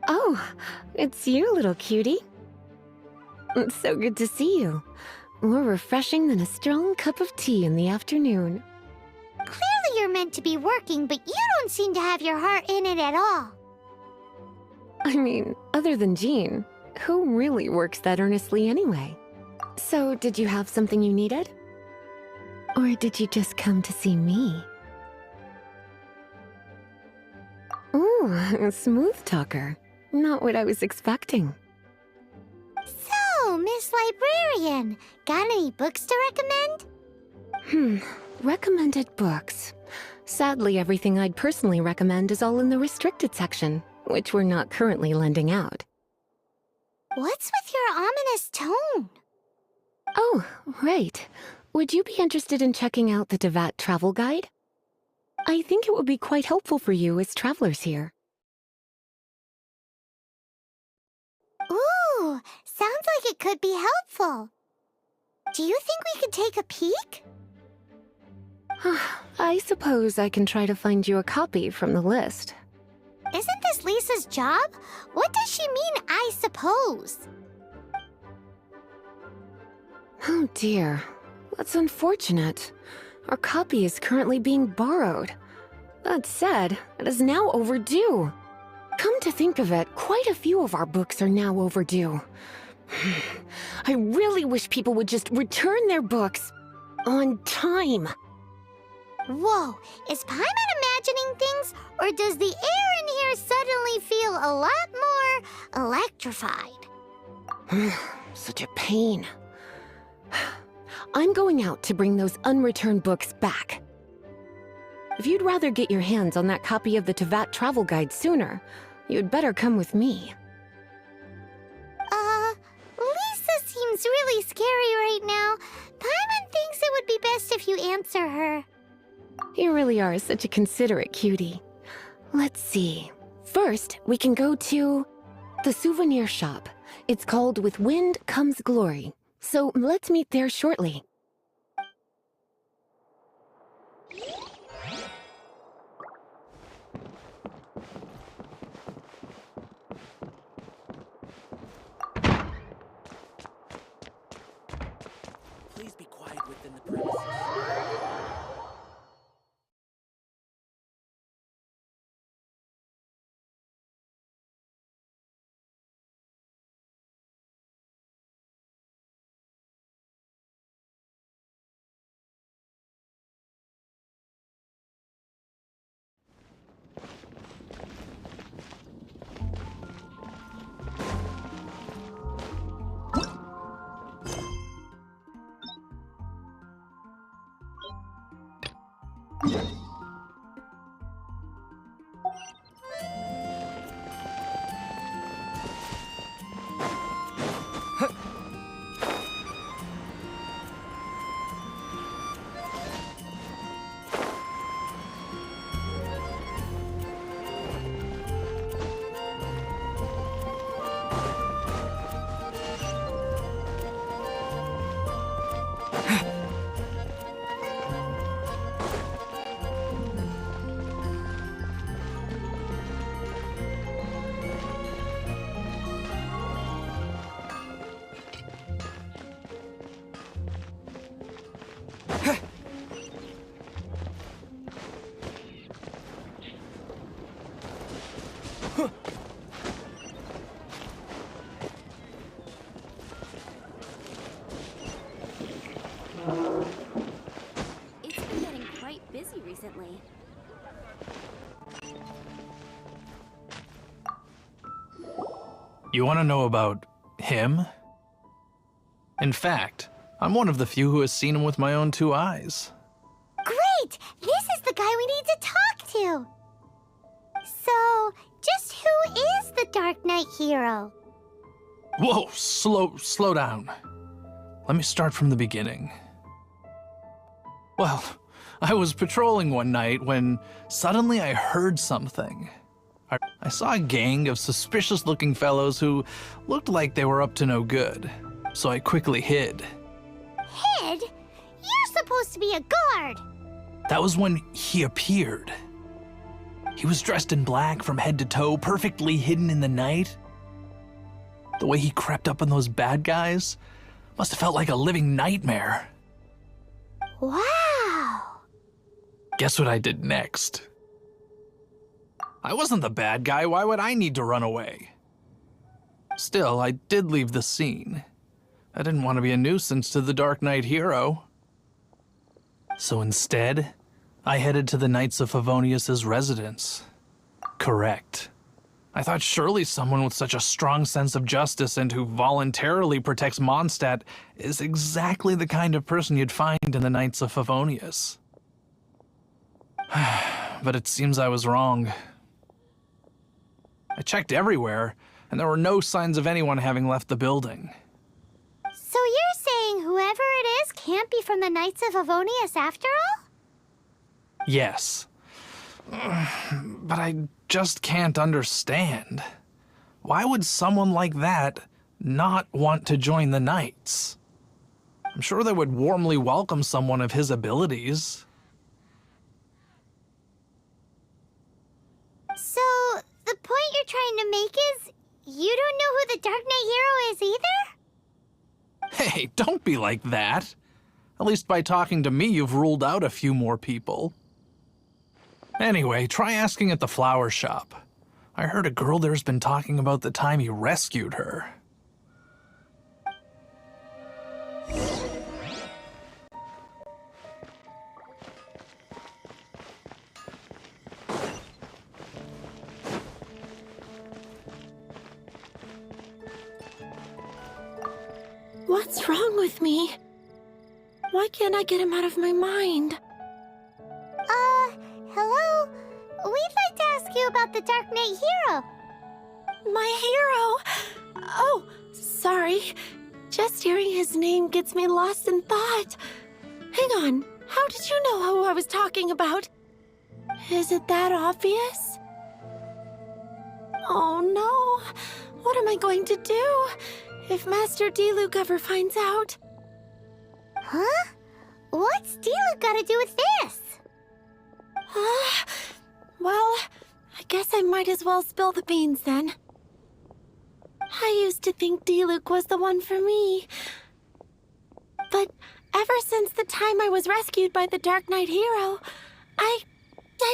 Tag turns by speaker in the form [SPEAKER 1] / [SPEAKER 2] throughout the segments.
[SPEAKER 1] Oh, it's you, little cutie. It's so good to see you. More refreshing than a strong cup of tea in the afternoon.
[SPEAKER 2] Clearly you're meant to be working, but you don't seem to have your heart in it at all.
[SPEAKER 1] I mean, other than Jean, who really works that earnestly anyway? So, did you have something you needed? Or did you just come to see me? Ooh, a smooth talker. Not what I was expecting.
[SPEAKER 2] So, Miss Librarian, got any books to recommend?
[SPEAKER 1] Recommended books. Sadly, everything I'd personally recommend is all in the restricted section, which we're not currently lending out.
[SPEAKER 2] What's with your ominous tone?
[SPEAKER 1] Oh, right. Would you be interested in checking out the Devat travel guide? I think it would be quite helpful for you as travelers here.
[SPEAKER 2] Ooh, sounds like it could be helpful. Do you think we could take a peek?
[SPEAKER 1] I suppose I can try to find you a copy from the list.
[SPEAKER 2] Isn't this Lisa's job? What does she mean, I suppose?
[SPEAKER 1] Oh dear, that's unfortunate. Our copy is currently being borrowed. That said, it is now overdue. Come to think of it, quite a few of our books are now overdue. I really wish people would just return their books on time.
[SPEAKER 2] Whoa, is Paimon imagining things, or does the air in here suddenly feel a lot more electrified?
[SPEAKER 1] Such a pain. I'm going out to bring those unreturned books back. If you'd rather get your hands on that copy of the Tevat travel guide sooner, you'd better come with me.
[SPEAKER 2] Lisa seems really scary right now. Paimon thinks it would be best if you answer her.
[SPEAKER 1] You really are such a considerate cutie. Let's see. First, we can go to the souvenir shop. It's called With Wind Comes Glory. So let's meet there shortly.
[SPEAKER 3] Please be quiet within the premises.
[SPEAKER 4] It's been getting quite busy recently.
[SPEAKER 5] You want to know about him? In fact, I'm one of the few who has seen him with my own two eyes.
[SPEAKER 2] Great! This is the guy we need to talk to! So, just who is the Dark Knight hero?
[SPEAKER 5] Whoa, slow down. Let me start from the beginning. Well, I was patrolling one night when suddenly I heard something. I saw a gang of suspicious-looking fellows who looked like they were up to no good, so I quickly hid.
[SPEAKER 2] Hid? You're supposed to be a guard!
[SPEAKER 5] That was when he appeared. He was dressed in black from head to toe, perfectly hidden in the night. The way he crept up on those bad guys must have felt like a living nightmare.
[SPEAKER 2] Wow!
[SPEAKER 5] Guess what I did next? I wasn't the bad guy. Why would I need to run away? Still, I did leave the scene. I didn't want to be a nuisance to the Dark Knight hero. So instead, I headed to the Knights of Favonius' residence. Correct. I thought surely someone with such a strong sense of justice and who voluntarily protects Mondstadt is exactly the kind of person you'd find in the Knights of Favonius. But it seems I was wrong. I checked everywhere, and there were no signs of anyone having left the building.
[SPEAKER 2] So you're saying whoever it is can't be from the Knights of Favonius after all?
[SPEAKER 5] Yes. But I just can't understand. Why would someone like that not want to join the Knights? I'm sure they would warmly welcome someone of his abilities.
[SPEAKER 2] So, the point you're trying to make is you don't know who the Dark Knight hero is either?
[SPEAKER 5] Hey, don't be like that. At least by talking to me, you've ruled out a few more people. Anyway, try asking at the flower shop. I heard a girl there's been talking about the time you rescued her.
[SPEAKER 1] What's wrong with me? Why can't I get him out of my mind?
[SPEAKER 2] Hello? We'd like to ask you about the Dark Knight hero.
[SPEAKER 1] My hero! Oh, sorry. Just hearing his name gets me lost in thought. Hang on, how did you know who I was talking about? Is it that obvious? Oh no, what am I going to do if Master Diluc ever finds out?
[SPEAKER 2] Huh? What's Diluc got to do with this?
[SPEAKER 1] Well, I guess I might as well spill the beans then. I used to think Diluc was the one for me. But ever since the time I was rescued by the Dark Knight hero, I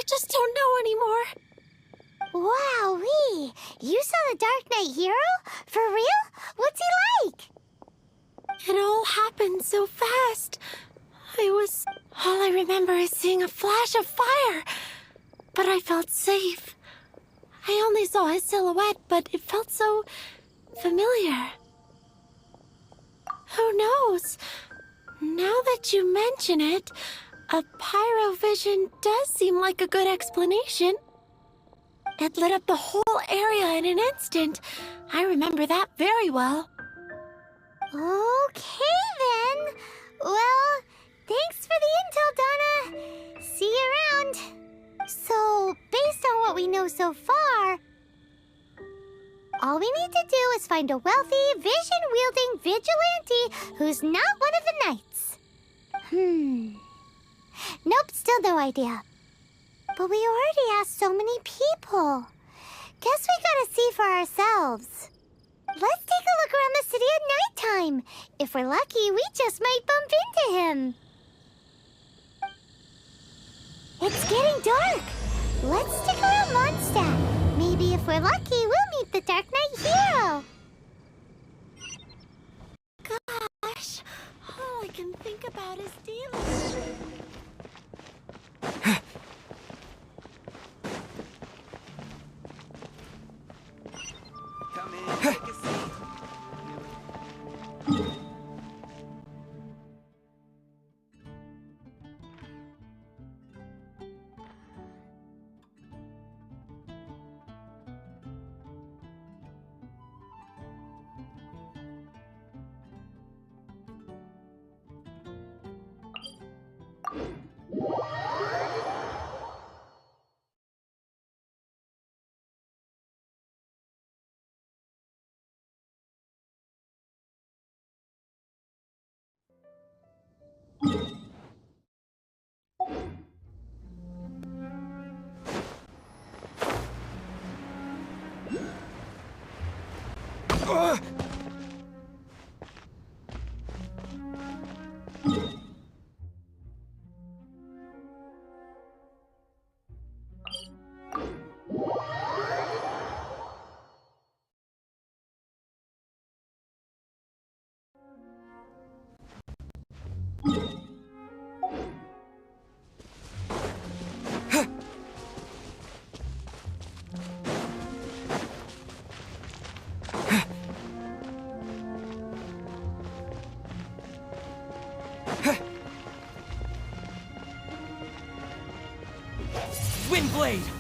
[SPEAKER 1] just don't know anymore.
[SPEAKER 2] Wowee! You saw the Dark Knight hero? For real? What's he like?
[SPEAKER 1] It all happened so fast. All I remember is seeing a flash of fire. But I felt safe. I only saw his silhouette, but it felt so familiar. Who knows? Now that you mention it, a pyrovision does seem like a good explanation. It lit up the whole area in an instant. I remember that very well.
[SPEAKER 2] Okay then. Well, thanks for the intel, Donna. See you around. So, based on what we know so far, all we need to do is find a wealthy, vision-wielding vigilante who's not one of the knights. Nope, still no idea. But we already asked so many people. Guess we gotta see for ourselves. Let's take a look around the city at nighttime. If we're lucky, we just might bump into him. It's getting dark. Let's stick around Mondstadt. Maybe if we're lucky, we'll meet the Dark Knight hero.
[SPEAKER 1] Gosh, all I can think about is Diluc.
[SPEAKER 3] Come in, take a seat. Windblade!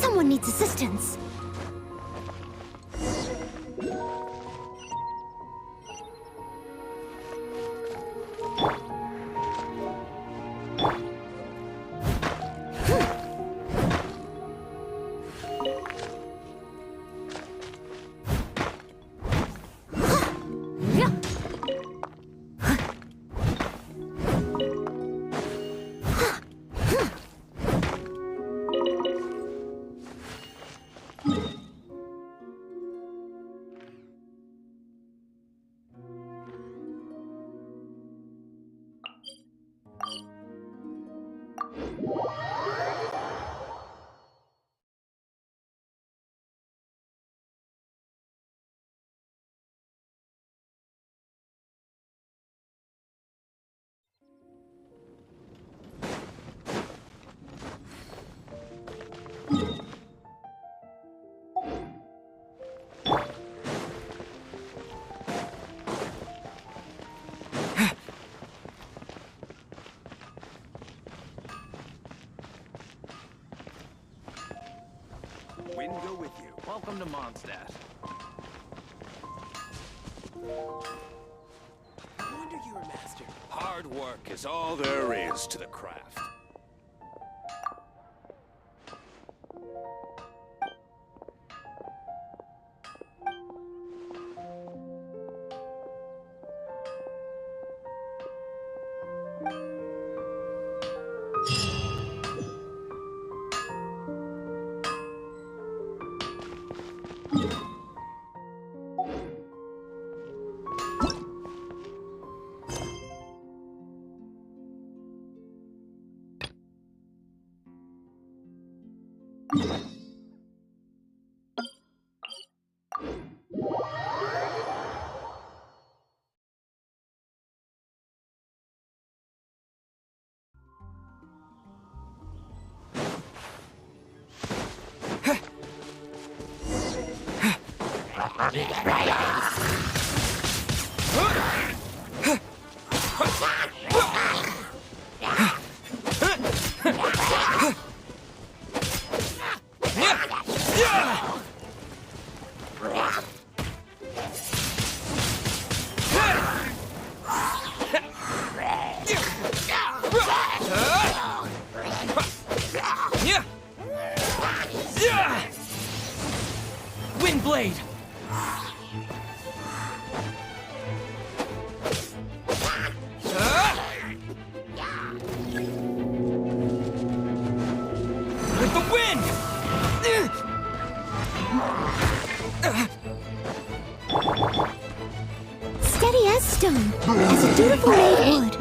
[SPEAKER 2] Someone needs assistance.
[SPEAKER 5] on to Mondstadt.
[SPEAKER 3] No wonder you're a master.
[SPEAKER 6] Hard work is all there is to the craft.
[SPEAKER 3] Windblade! With the wind!
[SPEAKER 2] Steady as stone, as a dutiful maid would.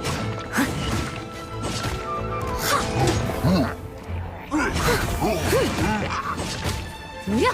[SPEAKER 2] Yeah.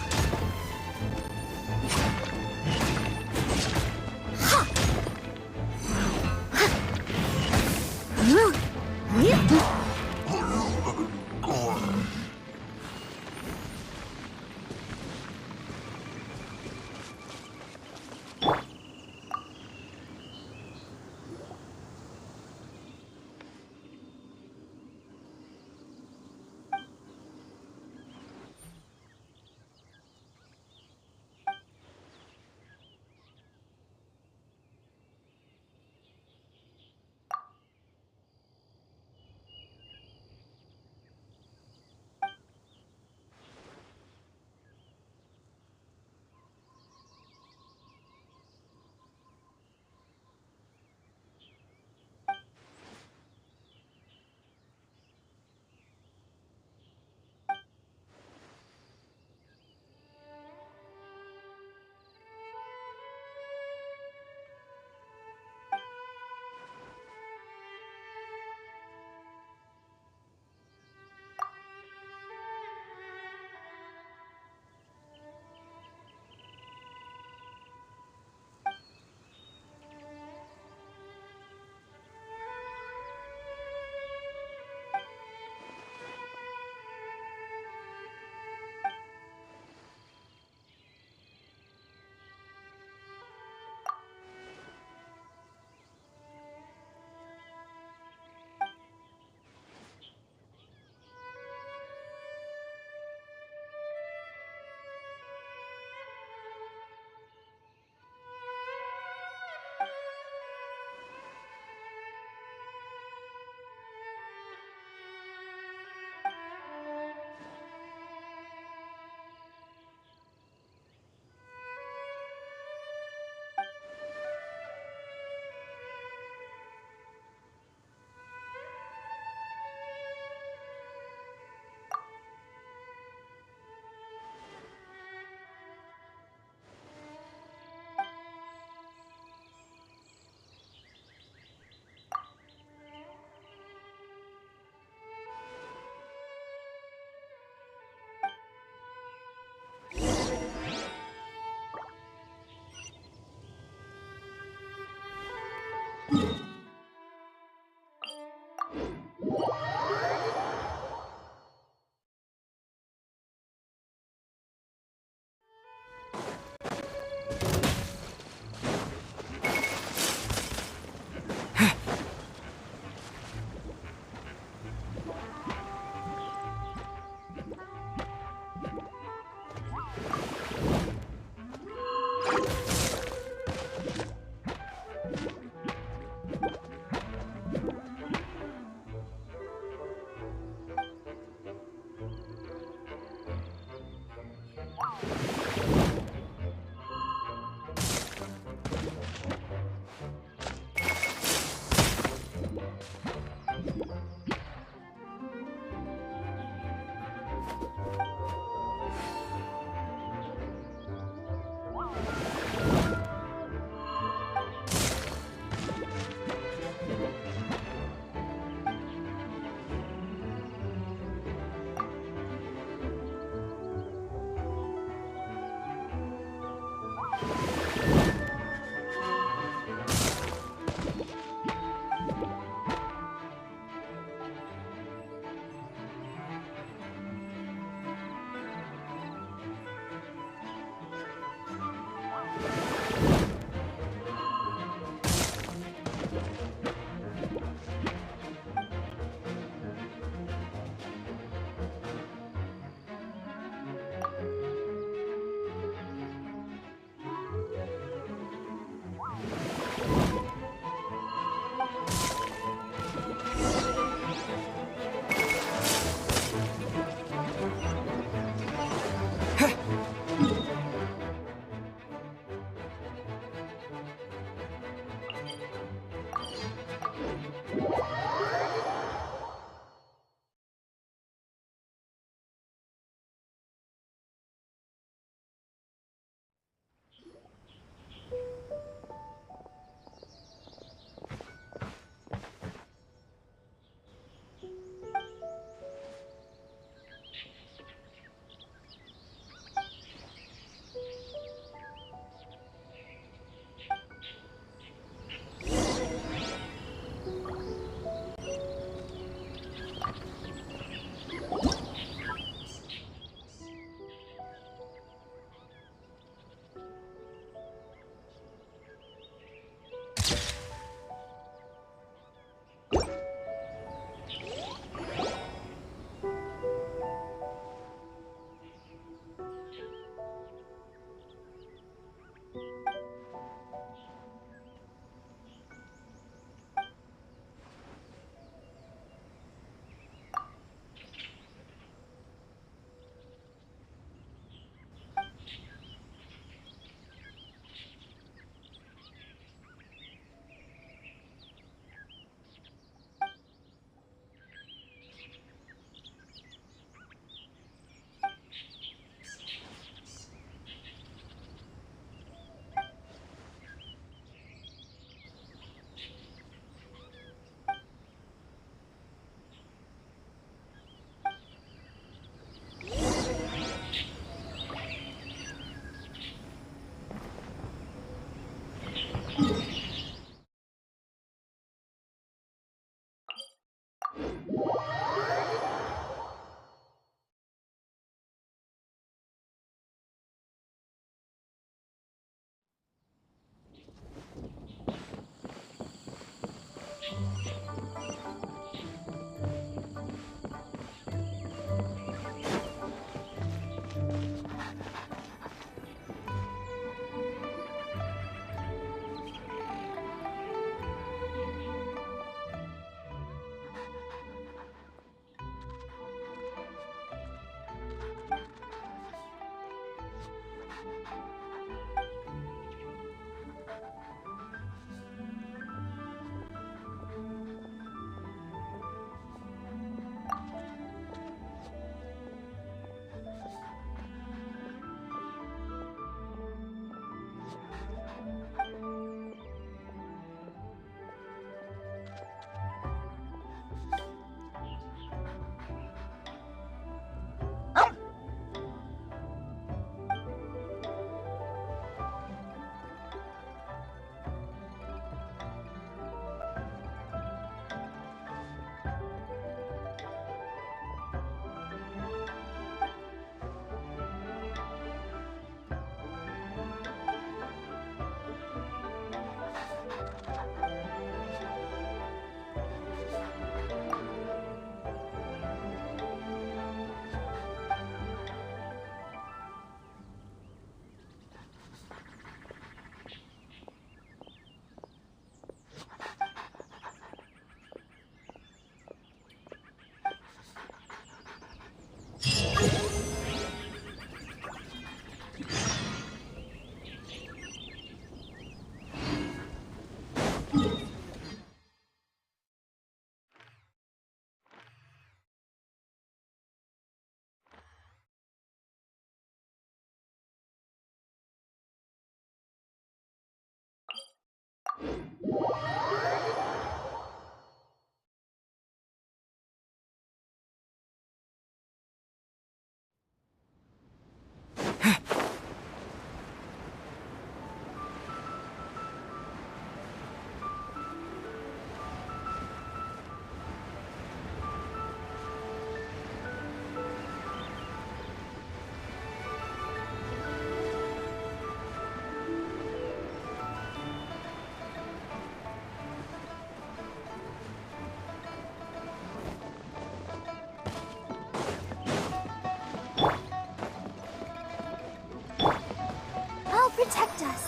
[SPEAKER 2] I'll protect us.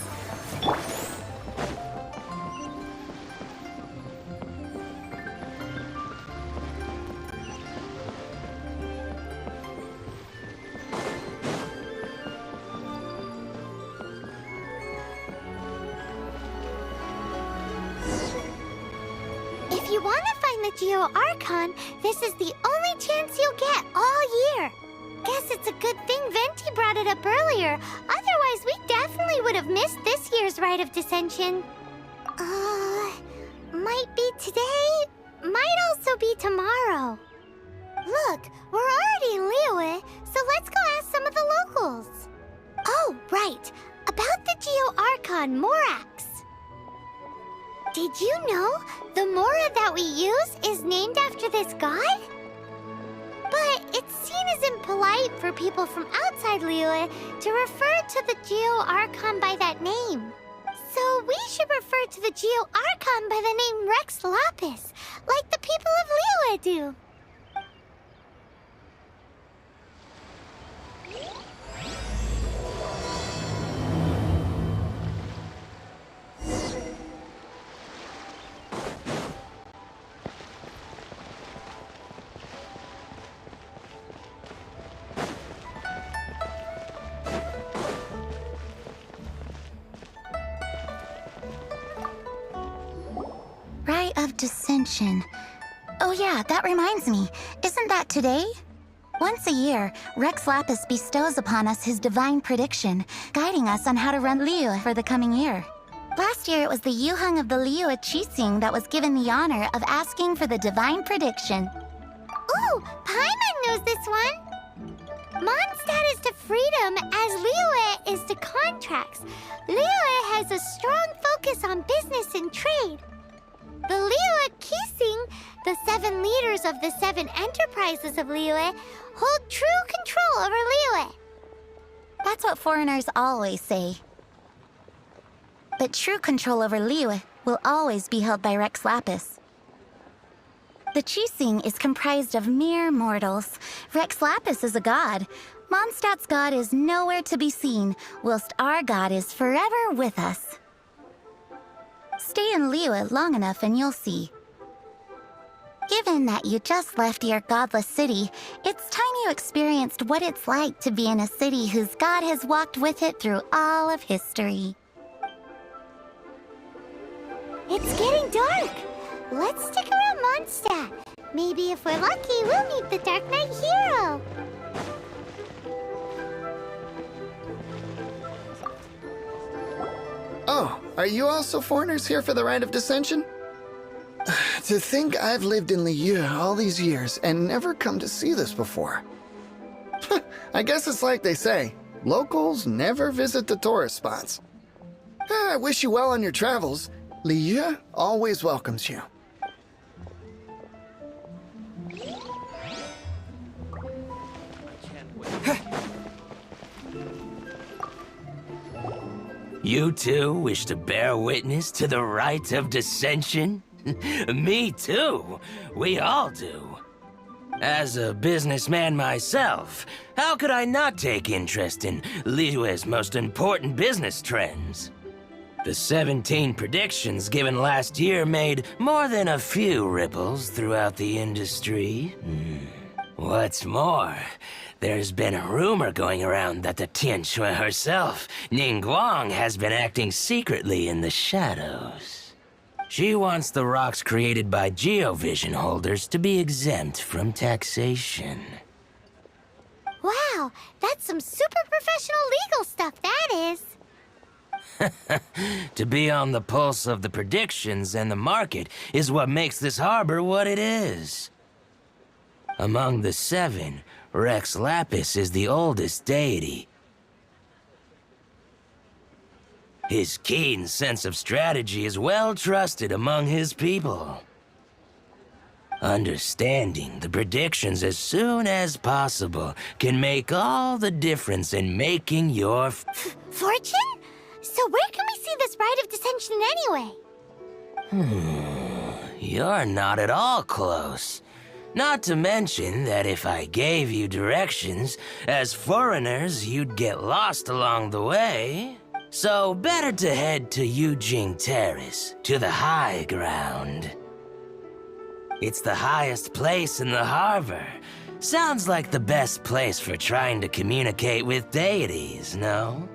[SPEAKER 2] If you want to find the Geo Archon, this is the only chance you'll get all year. Guess it's a good thing Venti brought it up earlier. Otherwise, we definitely would have missed this year's Rite of Dissension. Might be today, might also be tomorrow. Look, we're already in Liyue, so let's go ask some of the locals. Oh, right. About the Geo Archon Morax. Did you know the Mora that we use is named after this god? But it's seen as impolite for people from outside Liyue to refer to the Geo Archon by that name. So we should refer to the Geo Archon by the name Rex Lapis, like the people of Liyue do.
[SPEAKER 7] Rite of Dissension. Oh yeah, that reminds me. Isn't that today? Once a year, Rex Lapis bestows upon us his divine prediction, guiding us on how to run Liyue for the coming year. Last year, it was the Yuheng of the Liyue Qixing that was given the honor of asking for the divine prediction.
[SPEAKER 2] Ooh, Paimon knows this one. Mondstadt is to freedom as Liyue is to contracts. Liyue has a strong focus on business and trade. The Liyue Qixing, the 7 leaders of the 7 enterprises of Liyue, hold true control over Liyue.
[SPEAKER 7] That's what foreigners always say. But true control over Liyue will always be held by Rex Lapis. The Qixing is comprised of mere mortals. Rex Lapis is a god. Mondstadt's god is nowhere to be seen, whilst our god is forever with us. Stay in Liyue long enough and you'll see. Given that you just left your godless city, it's time you experienced what it's like to be in a city whose god has walked with it through all of history.
[SPEAKER 2] It's getting dark. Let's stick around Mondstadt. Maybe if we're lucky, we'll meet the Dark Knight hero.
[SPEAKER 8] Oh, are you also foreigners here for the Rite of Dissension? To think I've lived in Liyue all these years and never come to see this before. I guess it's like they say, locals never visit the tourist spots. I wish you well on your travels. Liyue always welcomes you.
[SPEAKER 9] You too wish to bear witness to the Rite of Dissension? Me too. We all do. As a businessman myself, how could I not take interest in Liyue's most important business trends? The 17 predictions given last year made more than a few ripples throughout the industry. What's more, there's been a rumor going around that the Tianshui herself, Ningguang, has been acting secretly in the shadows. She wants the rocks created by Geovision holders to be exempt from taxation.
[SPEAKER 2] Wow, that's some super professional legal stuff, that is.
[SPEAKER 9] To be on the pulse of the predictions and the market is what makes this harbor what it is. Among the seven, Rex Lapis is the oldest deity. His keen sense of strategy is well trusted among his people. Understanding the predictions as soon as possible can make all the difference in making your
[SPEAKER 2] Fortune? So where can we see this rite of dissension anyway?
[SPEAKER 9] You're not at all close. Not to mention that if I gave you directions, as foreigners, you'd get lost along the way. So better to head to Yujing Terrace, to the high ground. It's the highest place in the harbor. Sounds like the best place for trying to communicate with deities, no?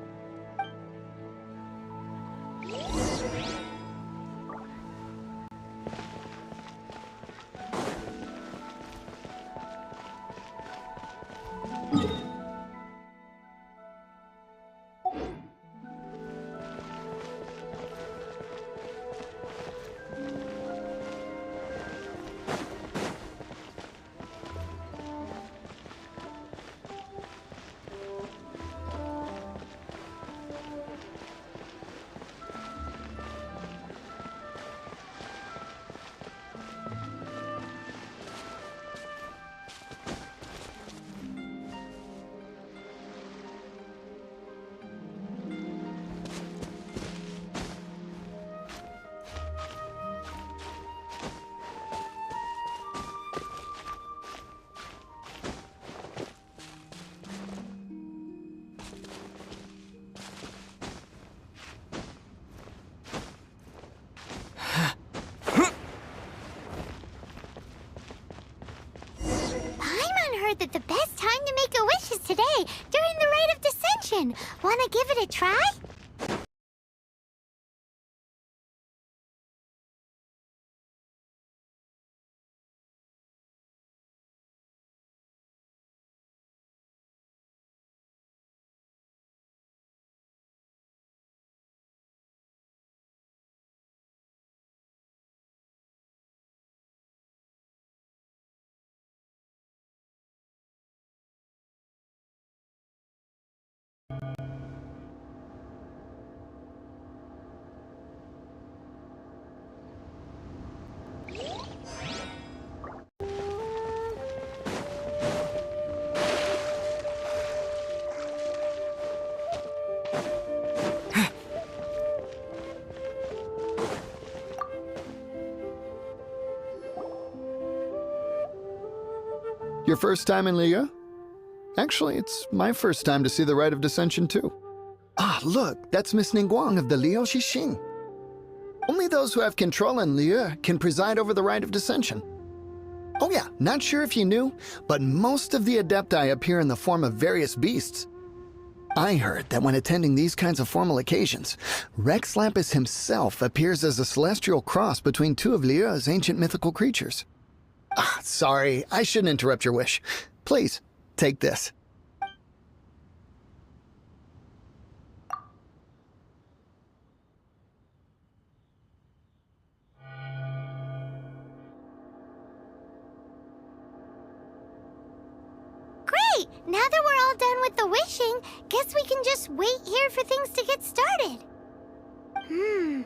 [SPEAKER 2] Heard that the best time to make a wish is today, during the rite of dissension. Wanna give it a try?
[SPEAKER 8] Your first time in Liyue? Actually, it's my first time to see the Rite of Dissension, too. Ah, look, that's Miss Ningguang of the Liu Shixing. Only those who have control in Liyue can preside over the Rite of Dissension. Oh yeah, not sure if you knew, but most of the Adepti appear in the form of various beasts. I heard that when attending these kinds of formal occasions, Rex Lapis himself appears as a celestial cross between two of Liyue's ancient mythical creatures. Ah, sorry, I shouldn't interrupt your wish. Please, take this.
[SPEAKER 2] Great! Now that we're all done with the wishing, guess we can just wait here for things to get started. Who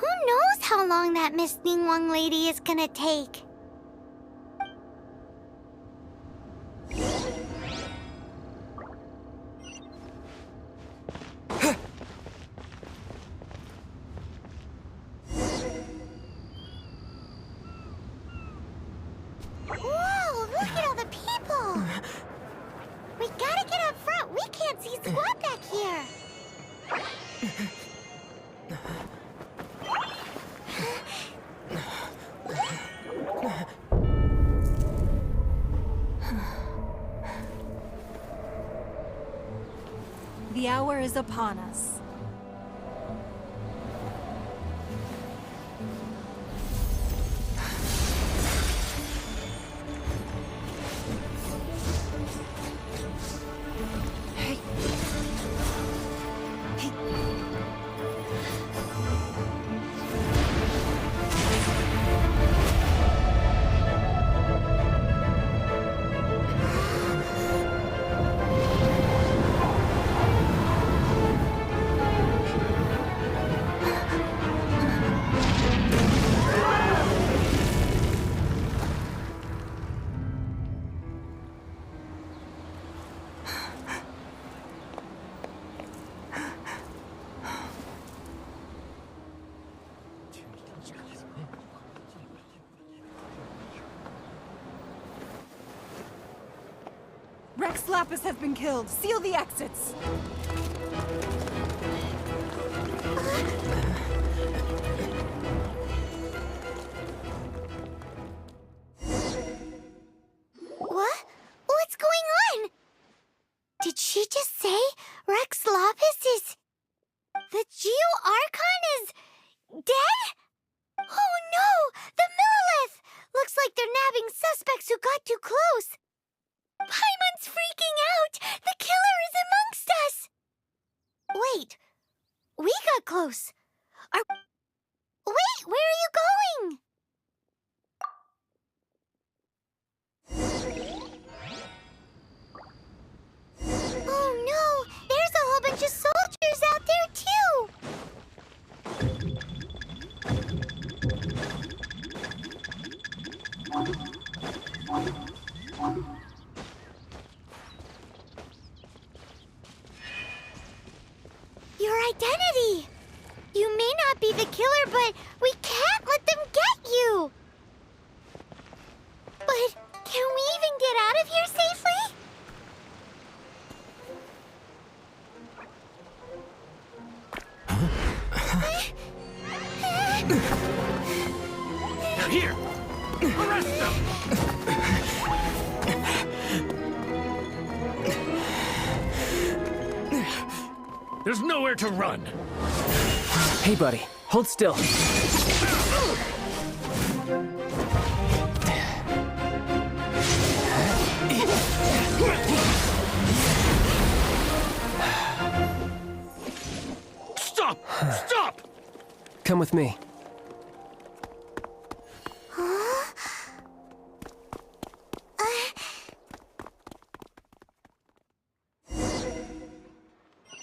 [SPEAKER 2] knows how long that Miss Ningguang lady is gonna take? Whoa, look at all the people! We gotta get up front. We can't see squat back here.
[SPEAKER 10] The hour is upon us. Rex Lapis has been killed. Seal the exits.
[SPEAKER 2] What? What's going on? Did she just say Rex Lapis is... The Geo Archon is... dead? Oh no! The Millilith! Looks like they're nabbing suspects who got too close. Paimon's freaking out! The killer is amongst us! Wait, we got close. Wait, where are you going? Oh no! There's a whole bunch of soldiers out there too! Your identity! You may not be the killer, but we can't let them get you! But can we even get out of here safely?
[SPEAKER 3] They're here! Arrest them! There's nowhere to run!
[SPEAKER 11] Hey, buddy. Hold still.
[SPEAKER 3] Stop! Stop!
[SPEAKER 11] Come with me.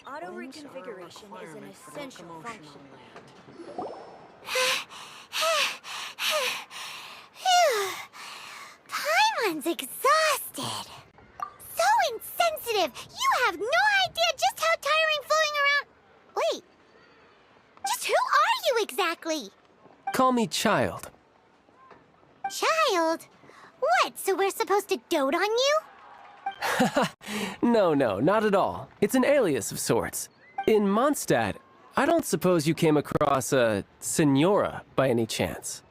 [SPEAKER 4] Auto reconfiguration is an essential function.
[SPEAKER 2] Paimon's exhausted. So insensitive. You have no idea just how tiring floating around... Wait. Just who are you exactly?
[SPEAKER 11] Call me Child.
[SPEAKER 2] Child? What, so we're supposed to dote on you?
[SPEAKER 11] No, not at all. It's an alias of sorts. In Mondstadt, I don't suppose you came across a Senora by any chance.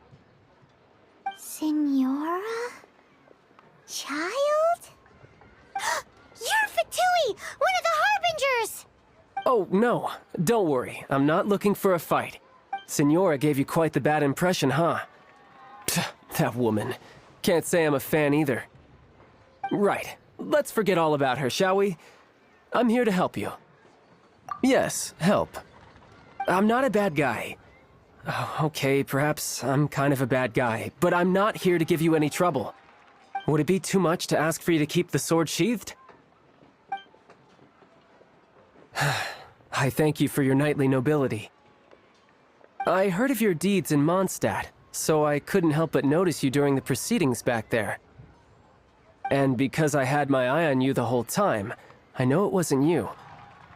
[SPEAKER 2] Senora? Child? You're Fatui, one of the Harbingers!
[SPEAKER 11] Oh, no. Don't worry. I'm not looking for a fight. Senora gave you quite the bad impression, huh? Pfft, that woman. Can't say I'm a fan either. Right. Let's forget all about her, shall we? I'm here to help you. Yes, help. I'm not a bad guy. Oh, okay, perhaps I'm kind of a bad guy, but I'm not here to give you any trouble. Would it be too much to ask for you to keep the sword sheathed? I thank you for your knightly nobility. I heard of your deeds in Mondstadt, so I couldn't help but notice you during the proceedings back there. And because I had my eye on you the whole time, I know it wasn't you.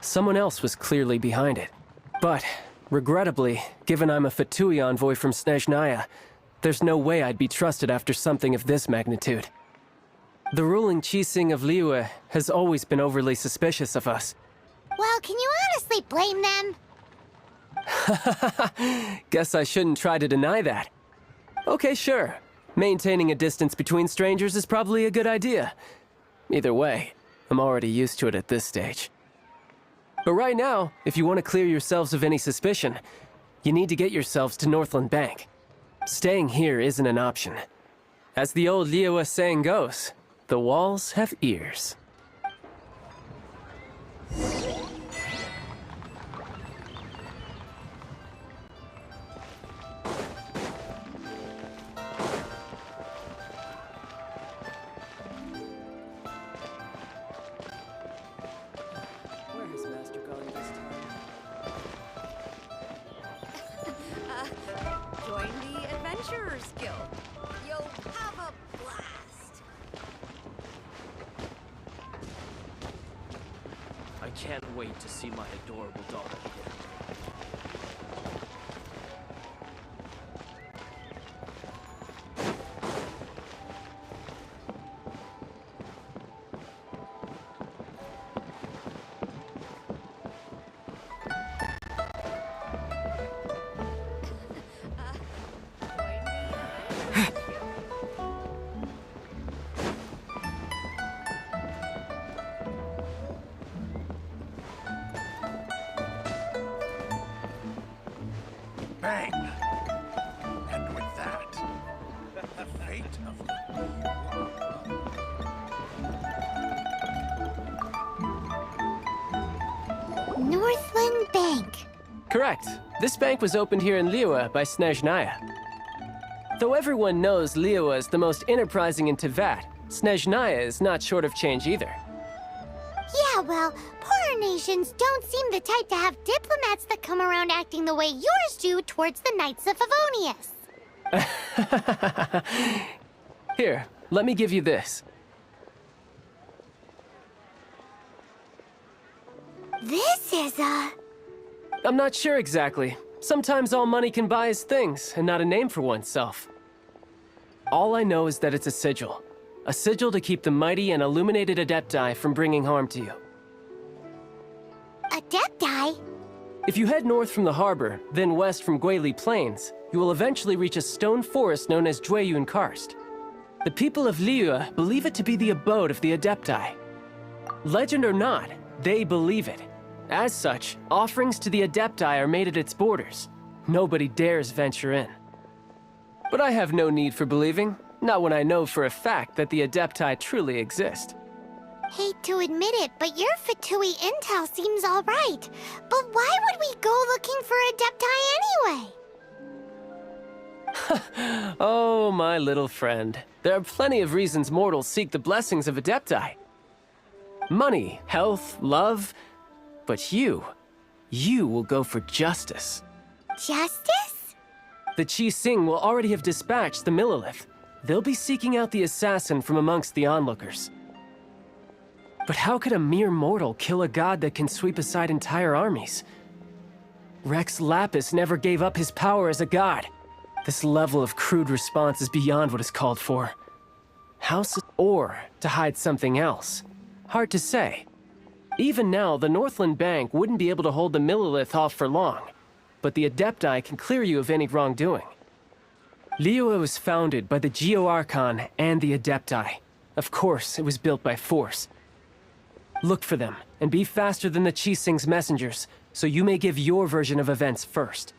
[SPEAKER 11] Someone else was clearly behind it. But, regrettably, given I'm a Fatui envoy from Snezhnaya, there's no way I'd be trusted after something of this magnitude. The ruling Qixing of Liyue has always been overly suspicious of us.
[SPEAKER 2] Well, can you honestly blame them?
[SPEAKER 11] Guess I shouldn't try to deny that. Okay, sure. Maintaining a distance between strangers is probably a good idea. Either way, I'm already used to it at this stage. But right now, if you want to clear yourselves of any suspicion, you need to get yourselves to Northland Bank. Staying here isn't an option. As the old Liyue saying goes, the walls have ears.
[SPEAKER 10] Where has Master gone this time? Join the Adventurers Guild. You'll have a blast.
[SPEAKER 3] I can't wait to see my adorable daughter again.
[SPEAKER 6] Bang! And with that, the fate of
[SPEAKER 2] Northland Bank.
[SPEAKER 11] Correct. This bank was opened here in Liyue by Snezhnaya. Though everyone knows Liyue is the most enterprising in Teyvat, Snezhnaya is not short of change either.
[SPEAKER 2] Yeah, well, poorer nations don't seem the type to have diplomats that come around acting the way yours do towards the Knights of Favonius.
[SPEAKER 11] Here, let me give you this.
[SPEAKER 2] This is a...
[SPEAKER 11] I'm not sure exactly. Sometimes all money can buy is things, and not a name for oneself. All I know is that it's a sigil. A sigil to keep the mighty and illuminated Adepti from bringing harm to you.
[SPEAKER 2] Adepti?
[SPEAKER 11] If you head north from the harbor, then west from Guili Plains, you will eventually reach a stone forest known as Jueyun Karst. The people of Liyue believe it to be the abode of the Adepti. Legend or not, they believe it. As such, offerings to the Adepti are made at its borders. Nobody dares venture in. But I have no need for believing, not when I know for a fact that the Adepti truly exist.
[SPEAKER 2] Hate to admit it, but your Fatui intel seems alright. But why would we go looking for Adepti anyway?
[SPEAKER 11] Oh, my little friend. There are plenty of reasons mortals seek the blessings of Adepti. Money, health, love. But you will go for justice.
[SPEAKER 2] Justice?
[SPEAKER 11] The Qi Sing will already have dispatched the Millilith. They'll be seeking out the assassin from amongst the onlookers. But how could a mere mortal kill a god that can sweep aside entire armies? Rex Lapis never gave up his power as a god. This level of crude response is beyond what is called for. Or to hide something else. Hard to say. Even now, the Northland Bank wouldn't be able to hold the Millilith off for long, but the Adepti can clear you of any wrongdoing. Liyue was founded by the Geo Archon and the Adepti. Of course, it was built by force. Look for them, and be faster than the Qi Sing's messengers, so you may give your version of events first.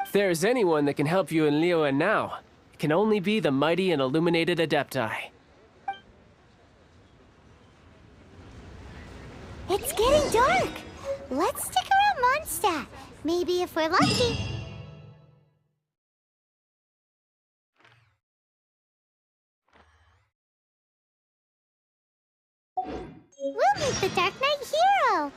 [SPEAKER 11] If there is anyone that can help you in Liyue now, it can only be the mighty and illuminated Adepti.
[SPEAKER 2] It's getting dark. Let's stick around Mondstadt. Maybe if we're lucky. We'll meet the Dark Knight hero.